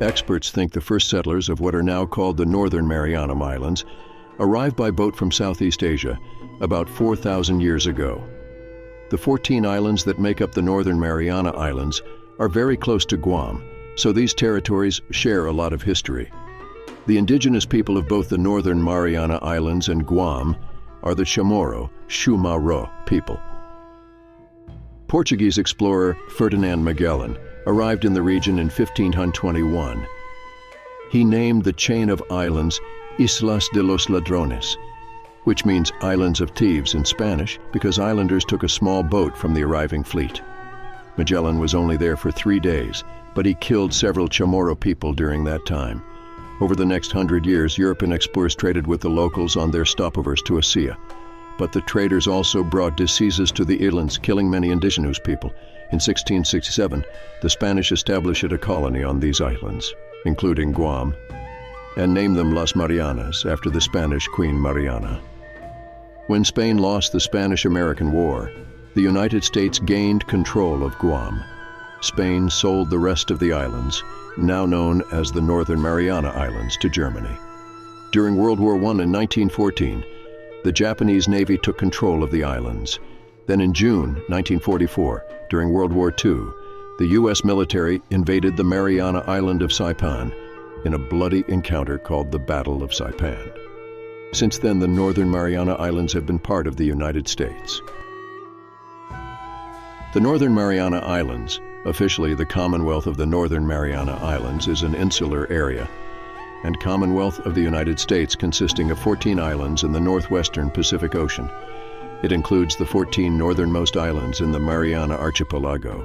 Experts think the first settlers of what are now called the Northern Mariana Islands arrived by boat from Southeast Asia about 4,000 years ago. The 14 islands that make up the Northern Mariana Islands are very close to Guam, so these territories share a lot of history. The indigenous people of both the Northern Mariana Islands and Guam are the Chamorro people. Portuguese explorer Ferdinand Magellan arrived in the region in 1521. He named the chain of islands Islas de los Ladrones, which means islands of thieves in Spanish because islanders took a small boat from the arriving fleet. Magellan was only there for 3 days, but he killed several Chamorro people during that time. Over the next 100 years, European explorers traded with the locals on their stopovers to Asia. But the traders also brought diseases to the islands, killing many indigenous people. In 1667, the Spanish established a colony on these islands, including Guam, and named them Las Marianas after the Spanish Queen Mariana. When Spain lost the Spanish-American War, the United States gained control of Guam. Spain sold the rest of the islands, now known as the Northern Mariana Islands, to Germany. During World War I in 1914, the Japanese Navy took control of the islands. Then in June 1944, during World War II, the U.S. military invaded the Mariana Island of Saipan in a bloody encounter called the Battle of Saipan. Since then, the Northern Mariana Islands have been part of the United States. The Northern Mariana Islands, officially the Commonwealth of the Northern Mariana Islands, is an insular area, and Commonwealth of the United States consisting of 14 islands in the northwestern Pacific Ocean. It includes the 14 northernmost islands in the Mariana Archipelago,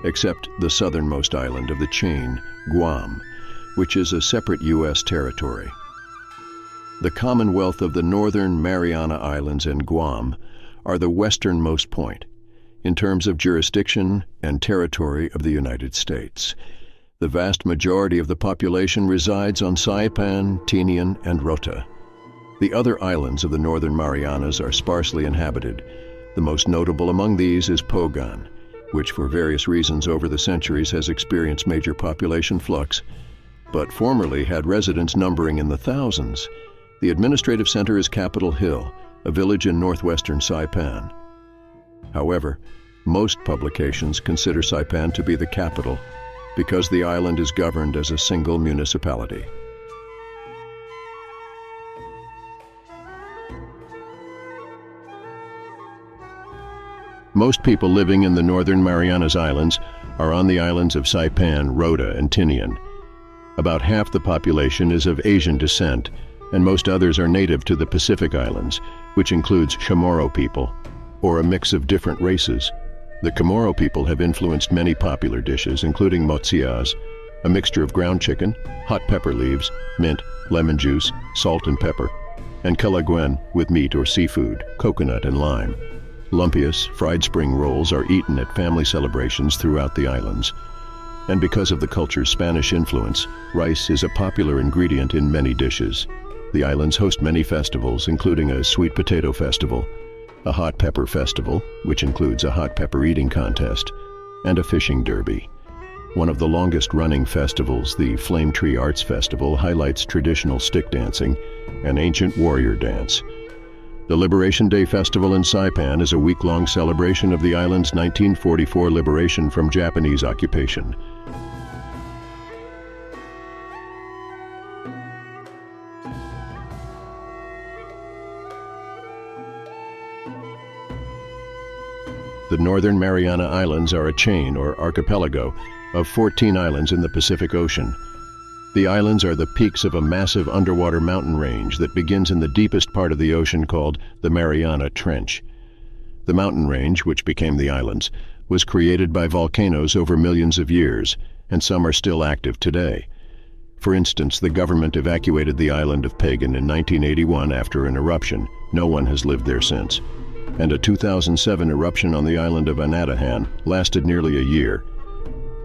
except the southernmost island of the chain, Guam, which is a separate U.S. territory. The Commonwealth of the Northern Mariana Islands and Guam are the westernmost point in terms of jurisdiction and territory of the United States. The vast majority of the population resides on Saipan, Tinian, and Rota. The other islands of the Northern Marianas are sparsely inhabited. The most notable among these is Pogan, which for various reasons over the centuries has experienced major population flux, but formerly had residents numbering in the thousands. The administrative center is Capitol Hill, a village in northwestern Saipan. However, most publications consider Saipan to be the capital because the island is governed as a single municipality. Most people living in the Northern Marianas Islands are on the islands of Saipan, Rota, and Tinian. About half the population is of Asian descent, and most others are native to the Pacific Islands, which includes Chamorro people, or a mix of different races. The Chamorro people have influenced many popular dishes, including motsias, a mixture of ground chicken, hot pepper leaves, mint, lemon juice, salt and pepper, and calaguen with meat or seafood, coconut and lime. Lumpias, fried spring rolls, are eaten at family celebrations throughout the islands. And because of the culture's Spanish influence, rice is a popular ingredient in many dishes. The islands host many festivals, including a sweet potato festival, a hot pepper festival, which includes a hot pepper eating contest, and a fishing derby. One of the longest-running festivals, the Flame Tree Arts Festival, highlights traditional stick dancing and ancient warrior dance. The Liberation Day Festival in Saipan is a week-long celebration of the island's 1944 liberation from Japanese occupation. The Northern Mariana Islands are a chain, or archipelago, of 14 islands in the Pacific Ocean. The islands are the peaks of a massive underwater mountain range that begins in the deepest part of the ocean called the Mariana Trench. The mountain range, which became the islands, was created by volcanoes over millions of years, and some are still active today. For instance, the government evacuated the island of Pagan in 1981 after an eruption. No one has lived there since. And a 2007 eruption on the island of Anatahan lasted nearly a year.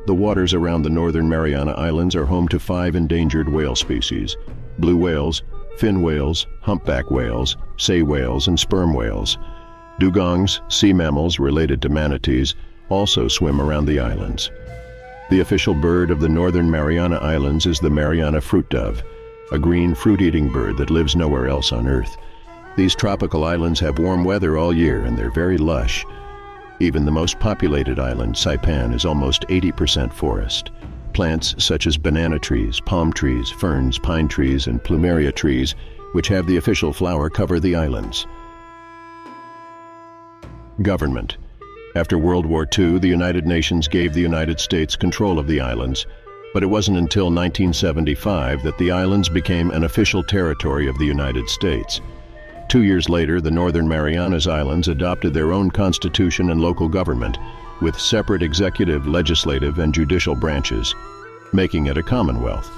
The waters around the Northern Mariana Islands are home to 5 endangered whale species: blue whales, fin whales, humpback whales, sei whales, and sperm whales. Dugongs, sea mammals related to manatees, also swim around the islands. The official bird of the Northern Mariana Islands is the Mariana fruit dove, a green fruit-eating bird that lives nowhere else on Earth. These tropical islands have warm weather all year and they're very lush. Even the most populated island, Saipan, is almost 80% forest. Plants such as banana trees, palm trees, ferns, pine trees, and plumeria trees, which have the official flower, cover the islands. Government. After World War II, the United Nations gave the United States control of the islands, but it wasn't until 1975 that the islands became an official territory of the United States. 2 years later, the Northern Marianas Islands adopted their own constitution and local government, with separate executive, legislative, and judicial branches, making it a commonwealth.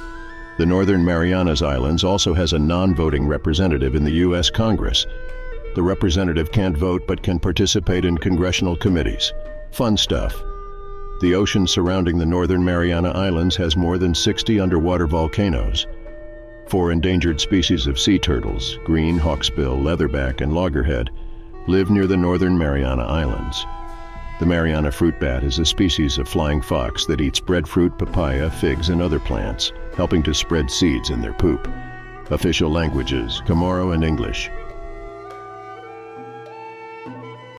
The Northern Marianas Islands also has a non-voting representative in the U.S. Congress. The representative can't vote but can participate in congressional committees. Fun stuff. The ocean surrounding the Northern Mariana Islands has more than 60 underwater volcanoes. 4 endangered species of sea turtles, green hawksbill, leatherback, and loggerhead, live near the Northern Mariana Islands. The Mariana fruit bat is a species of flying fox that eats breadfruit, papaya, figs, and other plants, helping to spread seeds in their poop. Official languages: Chamorro and English.